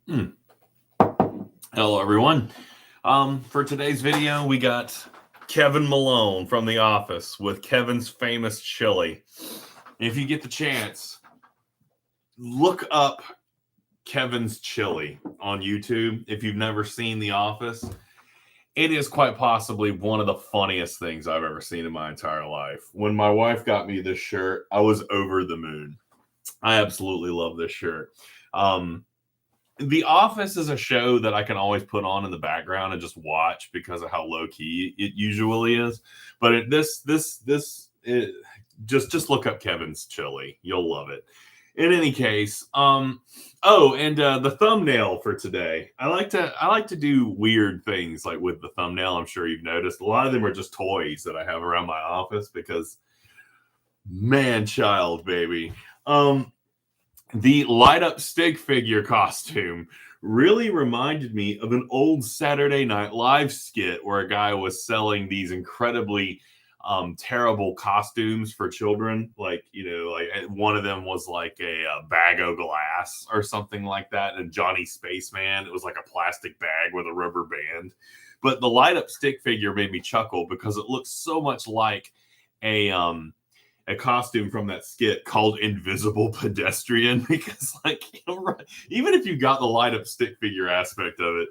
Hmm. Hello, everyone. For today's video, we got Kevin Malone from The Office with Kevin's famous chili. If you get the chance, look up Kevin's chili on YouTube. If you've never seen The Office, it is quite possibly one of the funniest things I've ever seen in my entire life. When my wife got me this shirt, I was over the moon. I absolutely love this shirt. The Office is a show that I can always put on in the background and just watch because of how low key it usually is. But just look up Kevin's chili. You'll love it. In any case, the thumbnail for today. I like to do weird things like with the thumbnail. I'm sure you've noticed a lot of them are just toys that I have around my office because man child baby. The light up stick figure costume really reminded me of an old Saturday Night Live skit where a guy was selling these incredibly terrible costumes for children. Like one of them was like a bag of glass or something like that. And Johnny Spaceman, it was like a plastic bag with a rubber band. But the light up stick figure made me chuckle because it looks so much like a costume from that skit called Invisible Pedestrian because even if you got the light up stick figure aspect of it,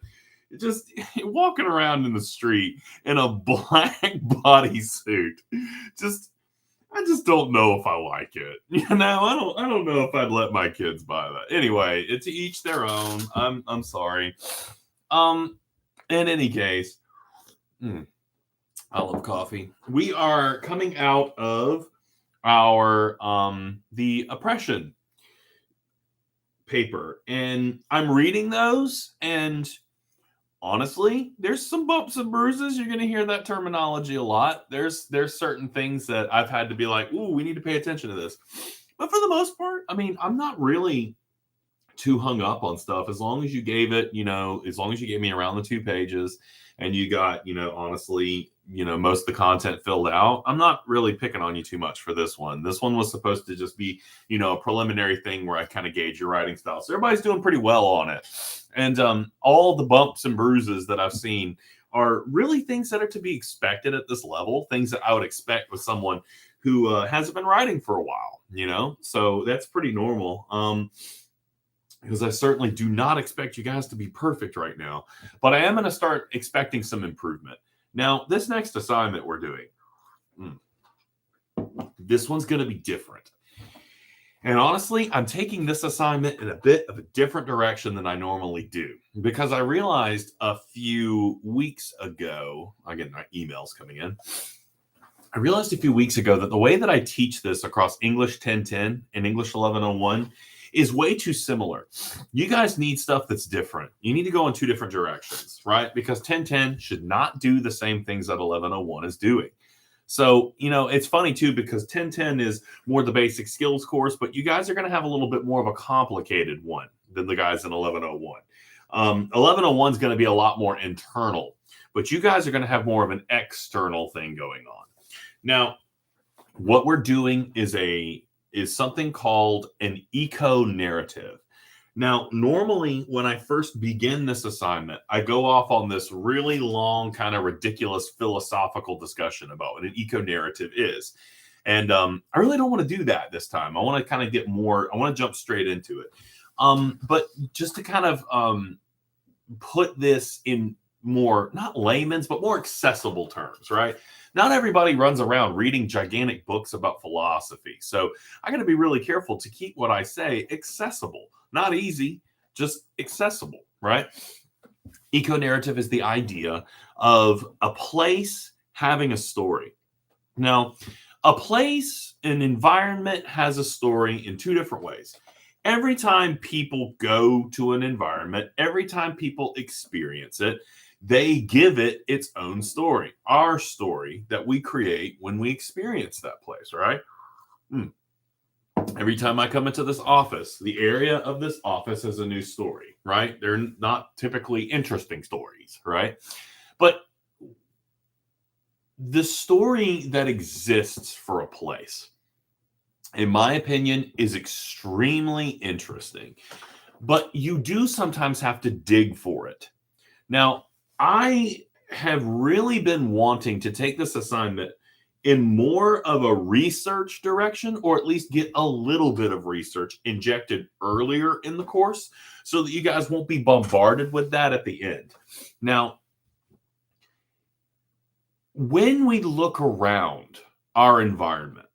just walking around in the street in a black bodysuit, I just don't know if I like it. I don't know if I'd let my kids buy that. Anyway, it's each their own. I'm sorry. In any case, I love coffee. We are coming out of our the oppression paper, and I'm reading those, and honestly there's some bumps and bruises. You're going to hear that terminology a lot. There's certain things that I've had to be like, ooh, we need to pay attention to this. But for the most part, I mean, I'm not really too hung up on stuff as long as you gave it, as long as you gave me around the 2 pages and you got, honestly, most of the content filled out. I'm not really picking on you too much for this one. This one was supposed to just be, a preliminary thing where I kind of gauge your writing style. So everybody's doing pretty well on it. And all the bumps and bruises that I've seen are really things that are to be expected at this level, things that I would expect with someone who hasn't been writing for a while, so that's pretty normal. Because I certainly do not expect you guys to be perfect right now, but I am going to start expecting some improvement. Now, this next assignment we're doing, this one's going to be different. And honestly, I'm taking this assignment in a bit of a different direction than I normally do because I realized a few weeks ago, I get my emails coming in. I realized a few weeks ago that the way that I teach this across English 1010 and English 1101 is way too similar. You guys need stuff that's different. You need to go in 2 different directions, right? Because 1010 should not do the same things that 1101 is doing. So, it's funny too, because 1010 is more the basic skills course, but you guys are going to have a little bit more of a complicated one than the guys in 1101. 1101 is going to be a lot more internal, but you guys are going to have more of an external thing going on. Now, what we're doing is something called an eco-narrative. Now, normally when I first begin this assignment, I go off on this really long, kind of ridiculous philosophical discussion about what an eco-narrative is. And I really don't want to do that this time. I want to kind of I want to jump straight into it. But just to kind of put this in more, not layman's, but more accessible terms, right? Not everybody runs around reading gigantic books about philosophy. So I got to be really careful to keep what I say accessible. Not easy, just accessible, right? Eco-narrative is the idea of a place having a story. Now, a place, an environment has a story in 2 different ways. Every time people go to an environment, every time people experience it, they give it its own story, our story that we create when we experience that place, right? Every time I come into this office, the area of this office has a new story, right? They're not typically interesting stories, right? But the story that exists for a place, in my opinion, is extremely interesting. but you do sometimes have to dig for it. Now, I have really been wanting to take this assignment in more of a research direction, or at least get a little bit of research injected earlier in the course so that you guys won't be bombarded with that at the end. Now, when we look around our environment,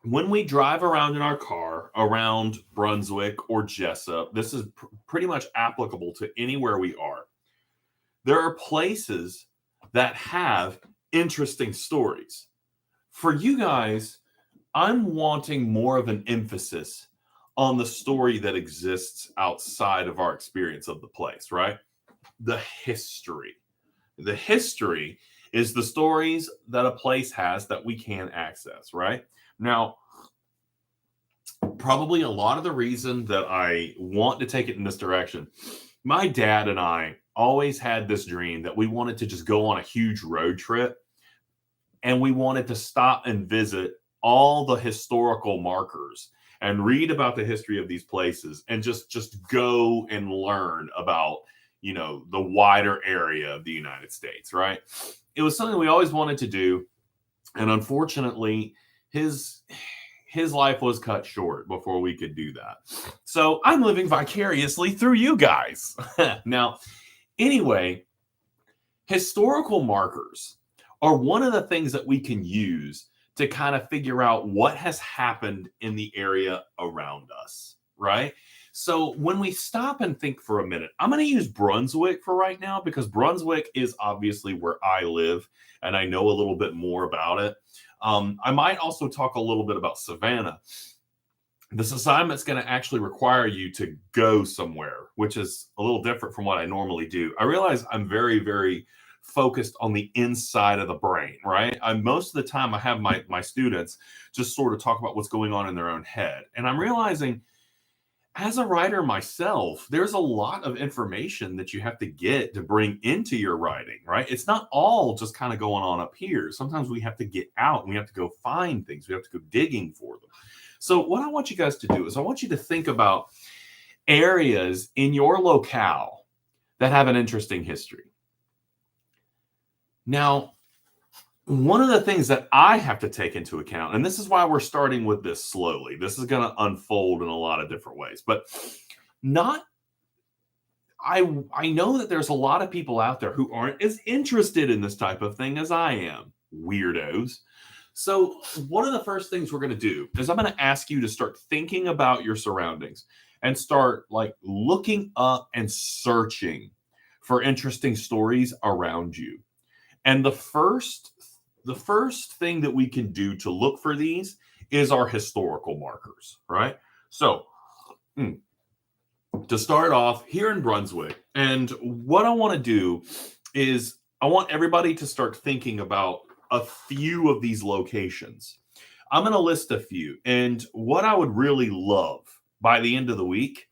when we drive around in our car around Brunswick or Jessup, this is pretty much applicable to anywhere we are. There are places that have interesting stories. For you guys, I'm wanting more of an emphasis on the story that exists outside of our experience of the place, right? The history. The history is the stories that a place has that we can access, right? Now, probably a lot of the reason that I want to take it in this direction, my dad and I always had this dream that we wanted to just go on a huge road trip, and we wanted to stop and visit all the historical markers and read about the history of these places and just go and learn about, the wider area of the United States, right? It was something we always wanted to do, and unfortunately his life was cut short before we could do that. So I'm living vicariously through you guys. Now, anyway, historical markers are one of the things that we can use to kind of figure out what has happened in the area around us, right? So when we stop and think for a minute, I'm going to use Brunswick for right now because Brunswick is obviously where I live and I know a little bit more about it. I might also talk a little bit about Savannah. This assignment's going to actually require you to go somewhere, which is a little different from what I normally do. I realize I'm very, very focused on the inside of the brain, right? Most of the time I have my students just sort of talk about what's going on in their own head. And I'm realizing as a writer myself, there's a lot of information that you have to get to bring into your writing, right? It's not all just kind of going on up here. Sometimes we have to get out and we have to go find things. We have to go digging for them. So what I want you guys to do is I want you to think about areas in your locale that have an interesting history. Now, one of the things that I have to take into account, and this is why we're starting with this slowly, this is going to unfold in a lot of different ways, but I know that there's a lot of people out there who aren't as interested in this type of thing as I am. Weirdos. So one of the first things we're going to do is I'm going to ask you to start thinking about your surroundings and start looking up and searching for interesting stories around you. And the first thing that we can do to look for these is our historical markers, right? So to start off here in Brunswick, and what I want to do is I want everybody to start thinking about a few of these locations. I'm going to list a few, and what I would really love by the end of the week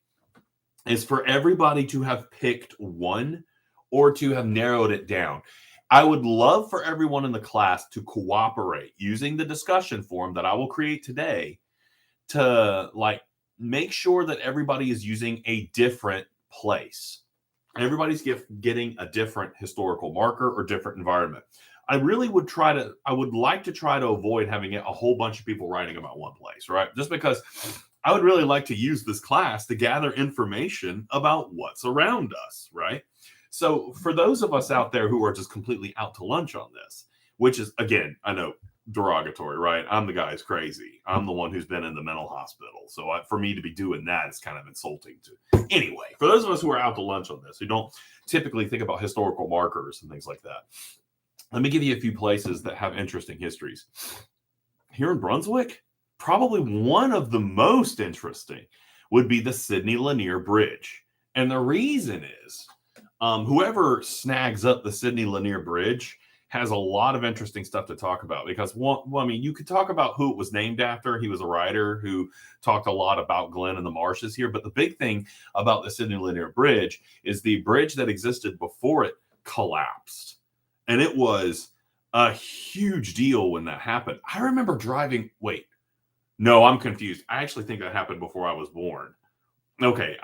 is for everybody to have picked one or to have narrowed it down. I would love for everyone in the class to cooperate using the discussion forum that I will create today to make sure that everybody is using a different place. Everybody's getting a different historical marker or different environment. I would like to try to avoid having a whole bunch of people writing about one place, right? Just because I would really like to use this class to gather information about what's around us, right? So for those of us out there who are just completely out to lunch on this, which is, again, I know derogatory, right? I'm the guy who's crazy. I'm the one who's been in the mental hospital. So for me to be doing that is kind of insulting to. Anyway, for those of us who are out to lunch on this, who don't typically think about historical markers and things like that, let me give you a few places that have interesting histories. Here in Brunswick, probably one of the most interesting would be the Sidney Lanier Bridge. And the reason is, whoever snags up the Sidney Lanier Bridge has a lot of interesting stuff to talk about because, you could talk about who it was named after. He was a writer who talked a lot about Glenn and the marshes here. But the big thing about the Sidney Lanier Bridge is the bridge that existed before it collapsed. And it was a huge deal when that happened. I remember driving. Wait, no, I'm confused. I actually think that happened before I was born. Okay,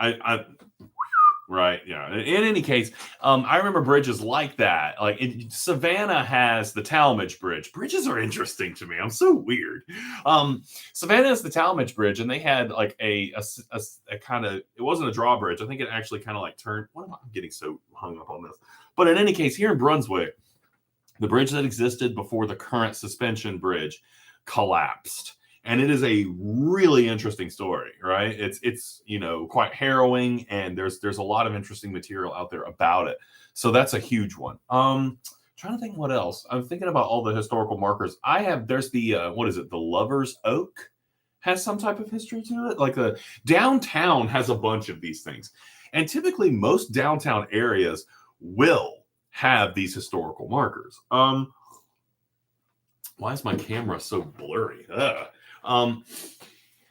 right, yeah. In any case, I remember bridges like that. Like Savannah has the Talmadge Bridge. Bridges are interesting to me. I'm so weird. Savannah has the Talmadge Bridge, and they had like a kind of, it wasn't a drawbridge. I think it actually kind of like turned. What am I I'm getting so hung up on this? But in any case, here in Brunswick, the bridge that existed before the current suspension bridge collapsed. And it is a really interesting story, right? It's quite harrowing, and there's a lot of interesting material out there about it. So that's a huge one. Trying to think what else. I'm thinking about all the historical markers. There's the what is it? The Lover's Oak has some type of history to it. Like the downtown has a bunch of these things. And typically most downtown areas will have these historical markers. Why is my camera so blurry?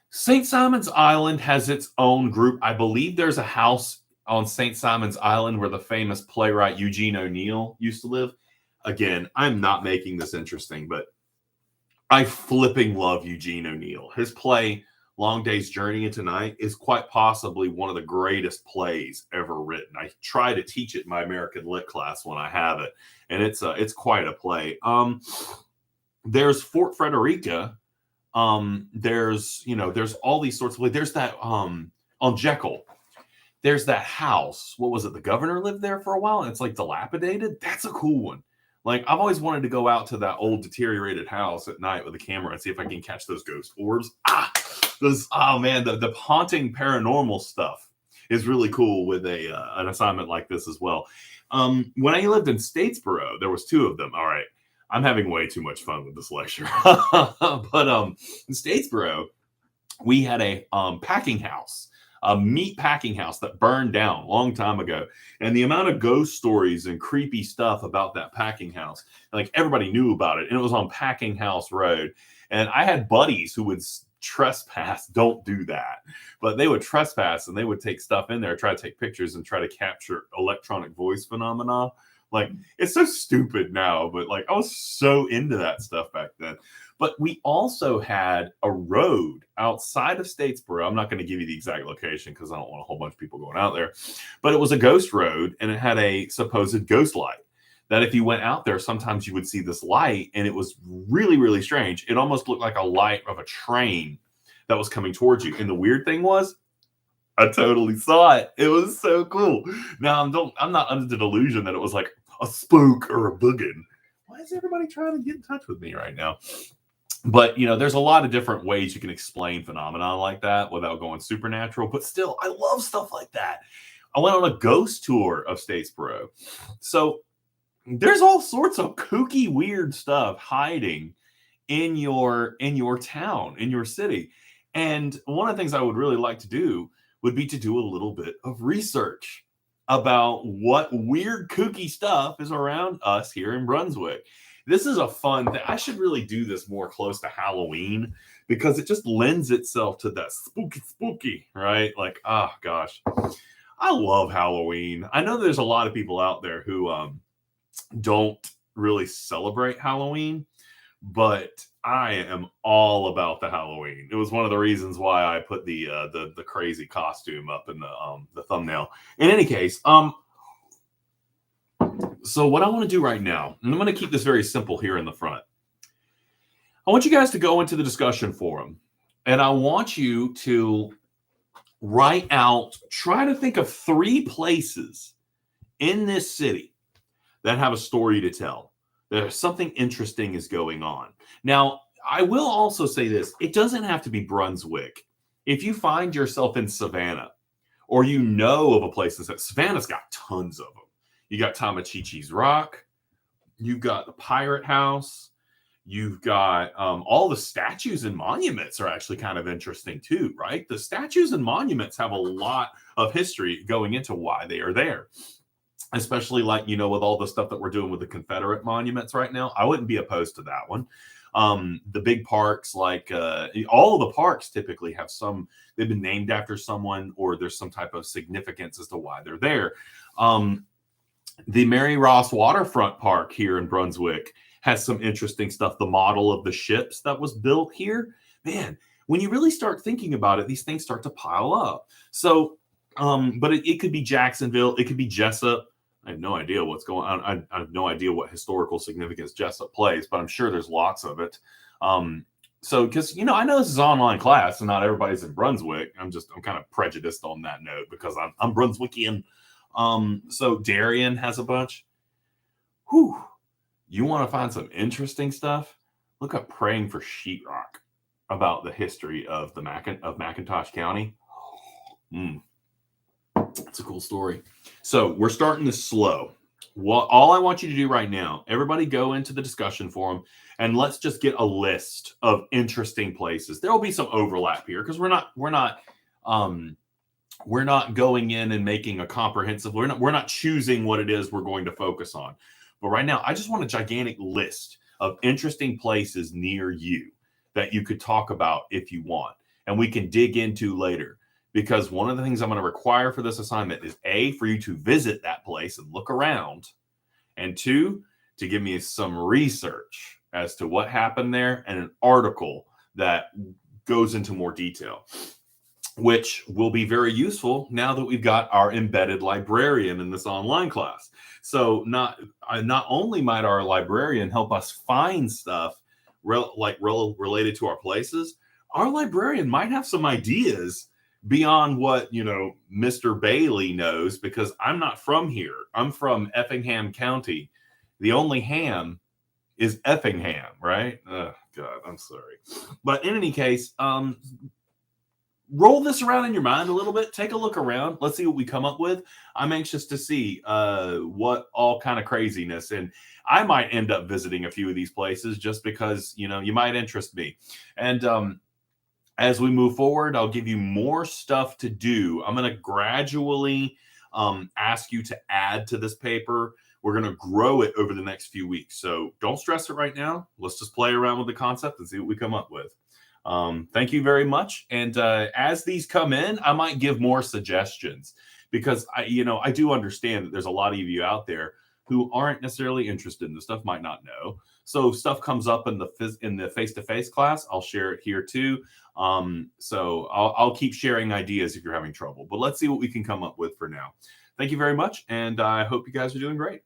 St. Simon's Island has its own group. I believe there's a house on St. Simon's Island where the famous playwright Eugene O'Neill used to live. Again, I'm not making this interesting, but I flipping love Eugene O'Neill. His play, Long Day's Journey into Night, is quite possibly one of the greatest plays ever written. I try to teach it in my American Lit class when I have it, and it's quite a play. There's Fort Frederica. There's all these sorts of plays. There's that on Jekyll. There's that house. What was it? The governor lived there for a while, and it's like dilapidated. That's a cool one. Like, I've always wanted to go out to that old deteriorated house at night with a camera and see if I can catch those ghost orbs. Oh man, the haunting paranormal stuff is really cool with an assignment like this as well. When I lived in Statesboro, there was two of them. All right, I'm having way too much fun with this lecture. But in Statesboro, we had a packing house, a meat packing house that burned down a long time ago. And the amount of ghost stories and creepy stuff about that packing house, like everybody knew about it. And it was on Packing House Road. And I had buddies who would trespass. Don't do that. But they would trespass and they would take stuff in there, try to take pictures and try to capture electronic voice phenomena. Like, it's so stupid now, but like I was so into that stuff back then. But we also had a road outside of Statesboro. I'm not going to give you the exact location because I don't want a whole bunch of people going out there. But it was a ghost road, and it had a supposed ghost light that if you went out there, sometimes you would see this light, and it was really, really strange. It almost looked like a light of a train that was coming towards you. And the weird thing was, I totally saw it. It was so cool. Now, I'm not under the delusion that it was like a spook or a boogin. Why is everybody trying to get in touch with me right now? But, there's a lot of different ways you can explain phenomenon like that without going supernatural. But still, I love stuff like that. I went on a ghost tour of Statesboro. So there's all sorts of kooky, weird stuff hiding in your town, in your city. And one of the things I would really like to do would be to do a little bit of research about what weird, kooky stuff is around us here in Brunswick. This is a fun thing. I should really do this more close to Halloween because it just lends itself to that spooky, right? Like, oh gosh, I love Halloween. I know there's a lot of people out there who don't really celebrate Halloween, but I am all about the Halloween. It was one of the reasons why I put the crazy costume up in the thumbnail. In any case, so what I want to do right now, and I'm going to keep this very simple here in the front. I want you guys to go into the discussion forum, and I want you to write out, try to think of 3 places in this city that have a story to tell. There's something interesting is going on. Now, I will also say this. It doesn't have to be Brunswick. If you find yourself in Savannah, or of a place that Savannah's got tons of them. You got Tamachichi's Rock. You've got the Pirate House. You've got all the statues and monuments are actually kind of interesting too, right? The statues and monuments have a lot of history going into why they are there. Especially like, with all the stuff that we're doing with the Confederate monuments right now. I wouldn't be opposed to that one. The big parks, like all of the parks typically have they've been named after someone, or there's some type of significance as to why they're there. The Mary Ross Waterfront Park here in Brunswick has some interesting stuff. The model of the ships that was built here, man, when you really start thinking about it, these things start to pile up. So, but it could be Jacksonville, it could be Jessup. I have no idea what's going on. I have no idea what historical significance Jessup plays, but I'm sure there's lots of it. So, because I know this is online class and not everybody's in Brunswick. I'm kind of prejudiced on that note because I'm Brunswickian. So Darien has a bunch. Whew. You want to find some interesting stuff? Look up Praying for Sheetrock about the history of McIntosh County. It's a cool story. So we're starting this slow. All I want you to do right now, everybody go into the discussion forum and let's just get a list of interesting places. There will be some overlap here because we're not going in and making a comprehensive. We're not choosing what it is we're going to focus on. But right now, I just want a gigantic list of interesting places near you that you could talk about if you want, and we can dig into later. Because one of the things I'm going to require for this assignment is A, for you to visit that place and look around, and 2, to give me some research as to what happened there and an article that goes into more detail, which will be very useful now that we've got our embedded librarian in this online class. So not only might our librarian help us find stuff related to our places, our librarian might have some ideas beyond what Mr. Bailey knows, because I'm not from here. I'm from Effingham County. The only ham is Effingham, right? Oh, God, I'm sorry. But in any case, roll this around in your mind a little bit. Take a look around. Let's see what we come up with. I'm anxious to see what all kind of craziness. And I might end up visiting a few of these places just because, you might interest me. And as we move forward, I'll give you more stuff to do. I'm going to gradually ask you to add to this paper. We're going to grow it over the next few weeks. So don't stress it right now. Let's just play around with the concept and see what we come up with. Thank you very much. And as these come in, I might give more suggestions because I do understand that there's a lot of you out there who aren't necessarily interested in this stuff, might not know. So if stuff comes up in the face-to-face class, I'll share it here too. So I'll keep sharing ideas if you're having trouble, but let's see what we can come up with for now. Thank you very much. And I hope you guys are doing great.